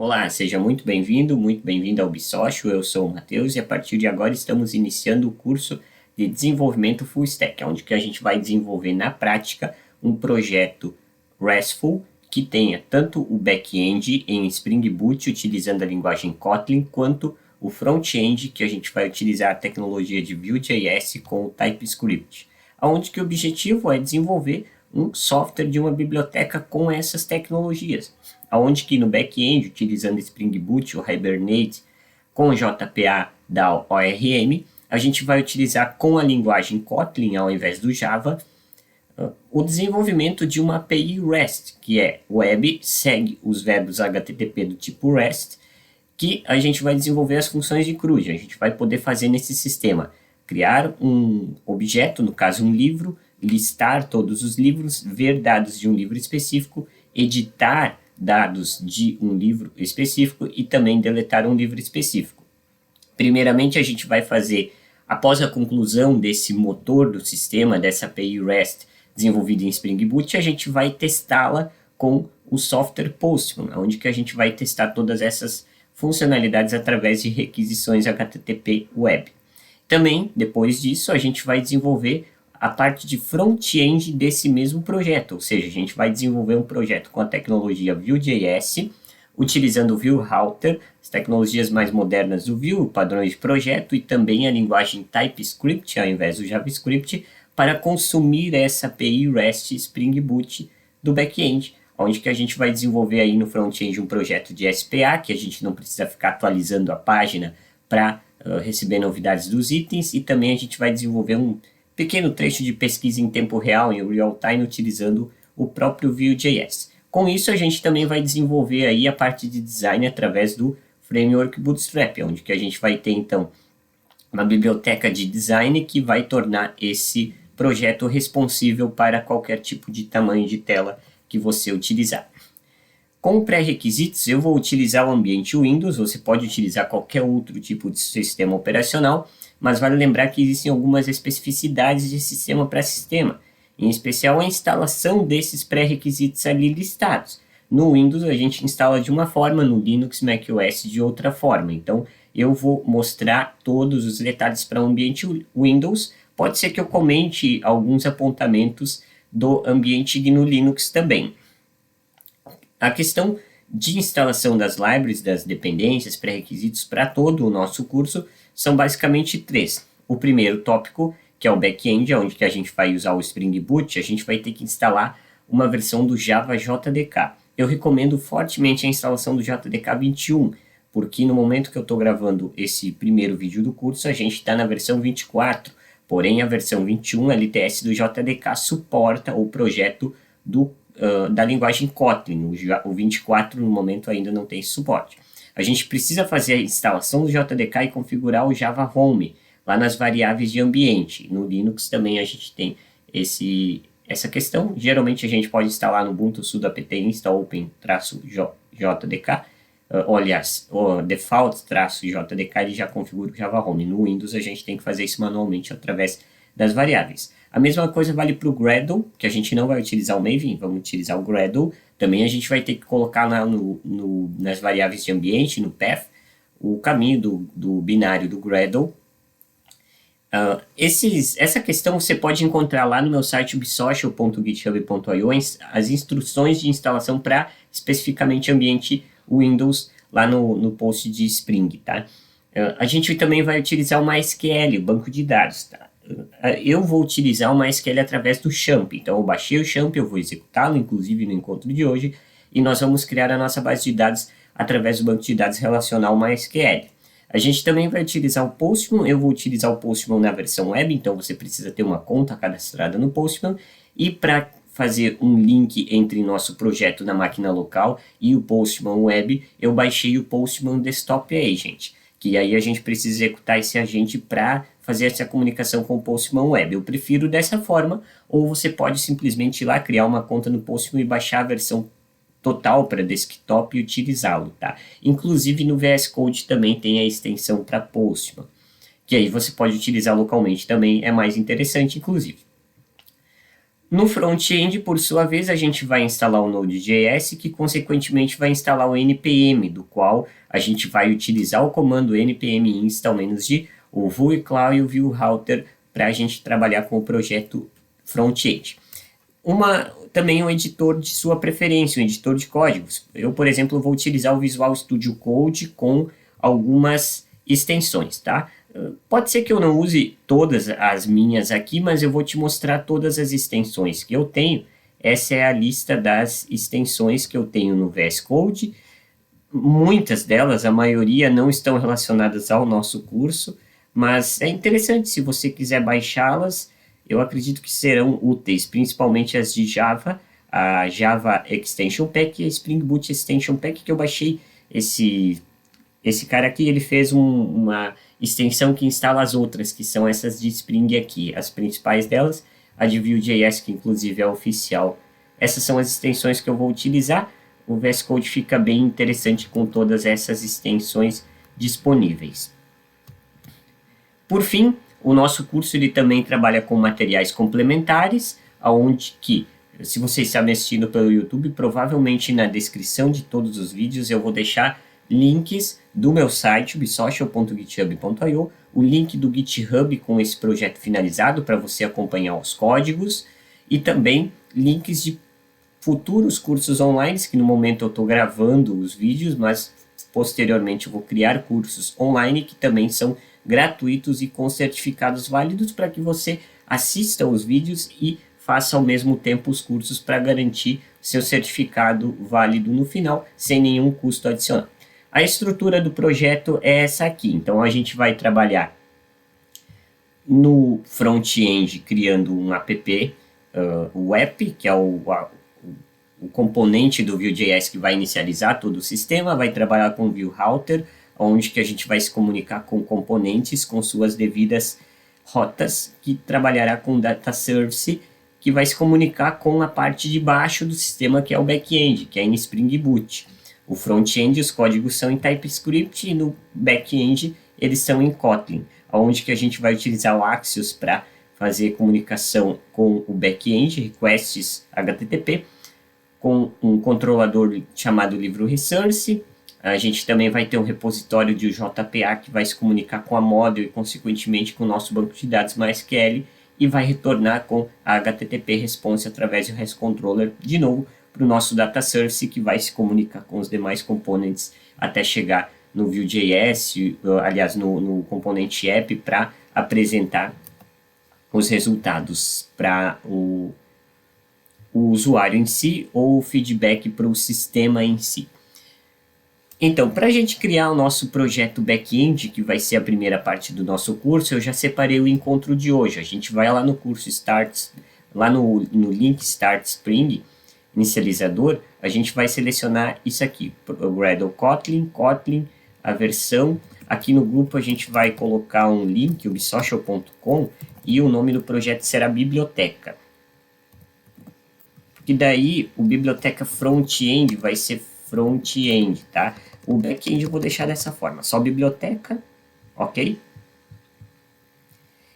Olá, seja muito bem-vindo ao Bissócio. Eu sou o Matheus e a partir de agora estamos iniciando o curso de desenvolvimento Full Stack, onde que a gente vai desenvolver na prática um projeto RESTful que tenha tanto o back-end em Spring Boot utilizando a linguagem Kotlin, quanto o front-end que a gente vai utilizar a tecnologia de Vue.js com o TypeScript, onde que o objetivo é desenvolver um software de uma biblioteca com essas tecnologias, onde que no back-end, utilizando Spring Boot ou Hibernate com JPA da ORM, a gente vai utilizar com a linguagem Kotlin ao invés do Java, o desenvolvimento de uma API REST, que é web, segue os verbos HTTP do tipo REST, que a gente vai desenvolver as funções de CRUD. A gente vai poder fazer nesse sistema, criar um objeto, no caso um livro, listar todos os livros, ver dados de um livro específico, editar dados de um livro específico e também deletar um livro específico. Primeiramente, a gente vai fazer, após a conclusão desse motor do sistema, dessa API REST desenvolvida em Spring Boot, a gente vai testá-la com o software Postman, onde que a gente vai testar todas essas funcionalidades através de requisições HTTP Web. Também, depois disso, a gente vai desenvolver a parte de front-end desse mesmo projeto, ou seja, a gente vai desenvolver um projeto com a tecnologia Vue.js, utilizando o Vue Router, as tecnologias mais modernas do Vue, padrões de projeto e também a linguagem TypeScript ao invés do JavaScript, para consumir essa API REST Spring Boot do back-end, onde que a gente vai desenvolver aí no front-end um projeto de SPA, que a gente não precisa ficar atualizando a página para receber novidades dos itens, e também a gente vai desenvolver um pequeno trecho de pesquisa em tempo real, em real time, utilizando o próprio Vue.js. Com isso, a gente também vai desenvolver aí a parte de design através do framework Bootstrap, onde que a gente vai ter, então, uma biblioteca de design que vai tornar esse projeto responsível para qualquer tipo de tamanho de tela que você utilizar. Como pré-requisitos, eu vou utilizar o ambiente Windows, você pode utilizar qualquer outro tipo de sistema operacional, mas vale lembrar que existem algumas especificidades de sistema para sistema, em especial a instalação desses pré-requisitos ali listados. No Windows a gente instala de uma forma, no Linux, macOS de outra forma. Então eu vou mostrar todos os detalhes para o ambiente Windows. Pode ser que eu comente alguns apontamentos do ambiente no Linux também. A questão de instalação das libraries, das dependências, pré-requisitos para todo o nosso curso são basicamente três. O primeiro tópico, que é o back-end, onde que a gente vai usar o Spring Boot, a gente vai ter que instalar uma versão do Java JDK. Eu recomendo fortemente a instalação do JDK 21, porque no momento que eu estou gravando esse primeiro vídeo do curso, a gente está na versão 24, porém a versão 21, a LTS do JDK, suporta o projeto da linguagem Kotlin. O 24 no momento ainda não tem suporte. A gente precisa fazer a instalação do JDK e configurar o Java Home lá nas variáveis de ambiente. No Linux também a gente tem essa questão. Geralmente a gente pode instalar no Ubuntu sudo apt install open-jdk. Aliás, o default-jdk ele já configura o Java Home. No Windows a gente tem que fazer isso manualmente através das variáveis. A mesma coisa vale para o Gradle, que a gente não vai utilizar o Maven, vamos utilizar o Gradle. Também a gente vai ter que colocar lá nas variáveis de ambiente, no path, o caminho do binário do Gradle. Essa questão você pode encontrar lá no meu site ubsocial.github.io, as instruções de instalação para especificamente ambiente Windows, lá no post de Spring, tá? A gente também vai utilizar o MySQL, o banco de dados, tá? Eu vou utilizar o MySQL através do Champ, então eu baixei o Champ, eu vou executá-lo, inclusive no encontro de hoje, e nós vamos criar a nossa base de dados através do banco de dados relacional MySQL. A gente também vai utilizar o Postman, eu vou utilizar o Postman na versão web, então você precisa ter uma conta cadastrada no Postman, e para fazer um link entre nosso projeto na máquina local e o Postman web, eu baixei o Postman Desktop Agent, que aí a gente precisa executar esse agente para fazer essa comunicação com o Postman Web. Eu prefiro dessa forma, ou você pode simplesmente ir lá, criar uma conta no Postman e baixar a versão total para desktop e utilizá-lo, tá? Inclusive no VS Code também tem a extensão para Postman, que aí você pode utilizar localmente também, é mais interessante inclusive. No front-end, por sua vez, a gente vai instalar o Node.js, que consequentemente vai instalar o npm, do qual a gente vai utilizar o comando npm install-d, o vueclaw e o viewrouter para a gente trabalhar com o projeto front-end. Também um editor de sua preferência, um editor de códigos. Eu, por exemplo, vou utilizar o Visual Studio Code com algumas extensões, tá? Pode ser que eu não use todas as minhas aqui, mas eu vou te mostrar todas as extensões que eu tenho. Essa é a lista das extensões que eu tenho no VS Code. Muitas delas, a maioria, não estão relacionadas ao nosso curso, mas é interessante, se você quiser baixá-las, eu acredito que serão úteis, principalmente as de Java, a Java Extension Pack e a Spring Boot Extension Pack, que eu baixei esse cara aqui, ele fez uma extensão que instala as outras, que são essas de Spring aqui. As principais delas, a de Vue.js, que inclusive é oficial. Essas são as extensões que eu vou utilizar. O VS Code fica bem interessante com todas essas extensões disponíveis. Por fim, o nosso curso ele também trabalha com materiais complementares, onde que, se vocês estão assistindo pelo YouTube, provavelmente na descrição de todos os vídeos eu vou deixar links do meu site, ubsocial.github.io, o link do GitHub com esse projeto finalizado para você acompanhar os códigos e também links de futuros cursos online, que no momento eu estou gravando os vídeos, mas posteriormente eu vou criar cursos online que também são gratuitos e com certificados válidos para que você assista os vídeos e faça ao mesmo tempo os cursos para garantir seu certificado válido no final, sem nenhum custo adicional. A estrutura do projeto é essa aqui, então a gente vai trabalhar no front-end criando um app, o app, que é o componente do Vue.js que vai inicializar todo o sistema, vai trabalhar com o viewrouter, onde que a gente vai se comunicar com componentes com suas devidas rotas, que trabalhará com data service, que vai se comunicar com a parte de baixo do sistema, que é o back-end, que é em Spring Boot. O front-end, os códigos são em TypeScript, e no back-end eles são em Kotlin, onde que a gente vai utilizar o Axios para fazer comunicação com o back-end, requests HTTP, com um controlador chamado livro resource. A gente também vai ter um repositório de JPA que vai se comunicar com a model e, consequentemente, com o nosso banco de dados MySQL e vai retornar com a HTTP response através do REST Controller, de novo, para o nosso data service que vai se comunicar com os demais componentes até chegar no Vue.js, aliás, no componente app, para apresentar os resultados para o usuário em si ou o feedback para o sistema em si. Então, para a gente criar o nosso projeto back-end, que vai ser a primeira parte do nosso curso, eu já separei o encontro de hoje. A gente vai lá no curso Start, lá no link Start Spring, inicializador, a gente vai selecionar isso aqui, o Gradle Kotlin, a versão. Aqui no grupo a gente vai colocar um link, ubsocial.com, e o nome do projeto será Biblioteca. E daí, o Biblioteca Front-End vai ser front-end, tá? O back-end eu vou deixar dessa forma, só biblioteca, ok?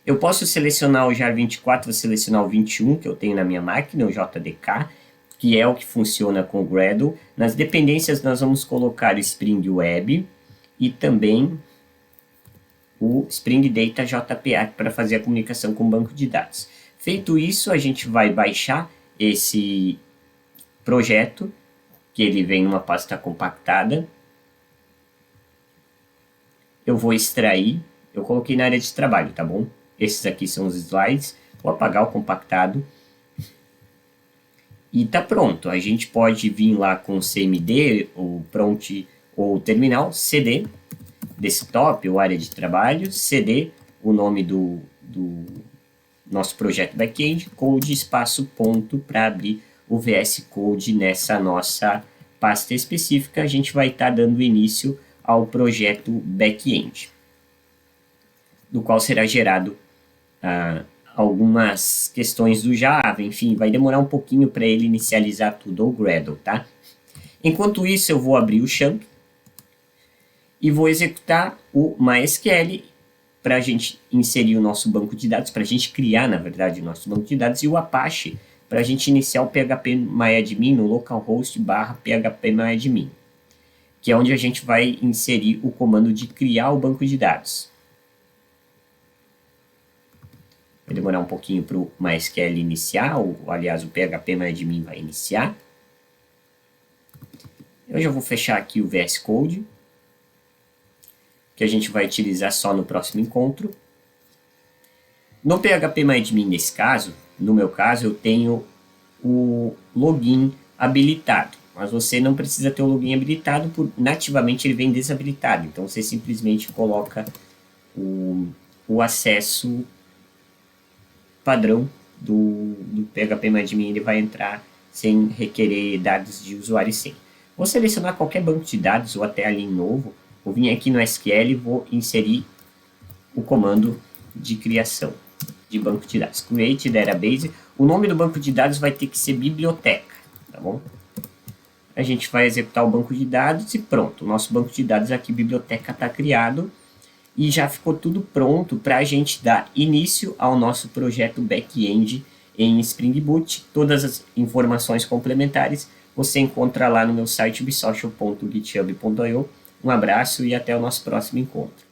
Eu posso selecionar o JAR 24, vou selecionar o 21 que eu tenho na minha máquina, o JDK, que é o que funciona com o Gradle. Nas dependências nós vamos colocar o Spring Web e também o Spring Data JPA para fazer a comunicação com o banco de dados. Feito isso, a gente vai baixar esse projeto, que ele vem numa pasta compactada. Eu vou extrair, eu coloquei na área de trabalho, tá bom? Esses aqui são os slides, vou apagar o compactado. E tá pronto, a gente pode vir lá com o CMD, ou prompt, ou terminal, CD, desktop, ou área de trabalho, CD, o nome do nosso projeto back-end, code, espaço, ponto, para abrir o VS Code nessa nossa pasta específica. A gente vai estar dando início ao projeto back-end, do qual será gerado algumas questões do Java, enfim, vai demorar um pouquinho para ele inicializar tudo, o Gradle, tá? Enquanto isso, eu vou abrir o Champ e vou executar o MySQL para a gente inserir o nosso banco de dados, para a gente criar, na verdade, o nosso banco de dados, e o Apache para a gente iniciar o phpMyAdmin no localhost /phpMyAdmin, que é onde a gente vai inserir o comando de criar o banco de dados. Vai demorar um pouquinho para o MySQL iniciar, aliás, o phpMyAdmin vai iniciar. Eu já vou fechar aqui o VS Code, que a gente vai utilizar só no próximo encontro. No phpMyAdmin, nesse caso, no meu caso, eu tenho o login habilitado, mas você não precisa ter o login habilitado, nativamente ele vem desabilitado, então você simplesmente coloca o acesso padrão do phpMyAdmin, ele vai entrar sem requerer dados de usuário e senha. Vou selecionar qualquer banco de dados ou até ali novo, vou vir aqui no SQL e vou inserir o comando de criação de banco de dados, create database. O nome do banco de dados vai ter que ser biblioteca, tá bom? A gente vai executar o banco de dados e pronto, o nosso banco de dados aqui, biblioteca, está criado e já ficou tudo pronto para a gente dar início ao nosso projeto back-end em Spring Boot. Todas as informações complementares você encontra lá no meu site ubisocial.github.io. Um abraço e até o nosso próximo encontro.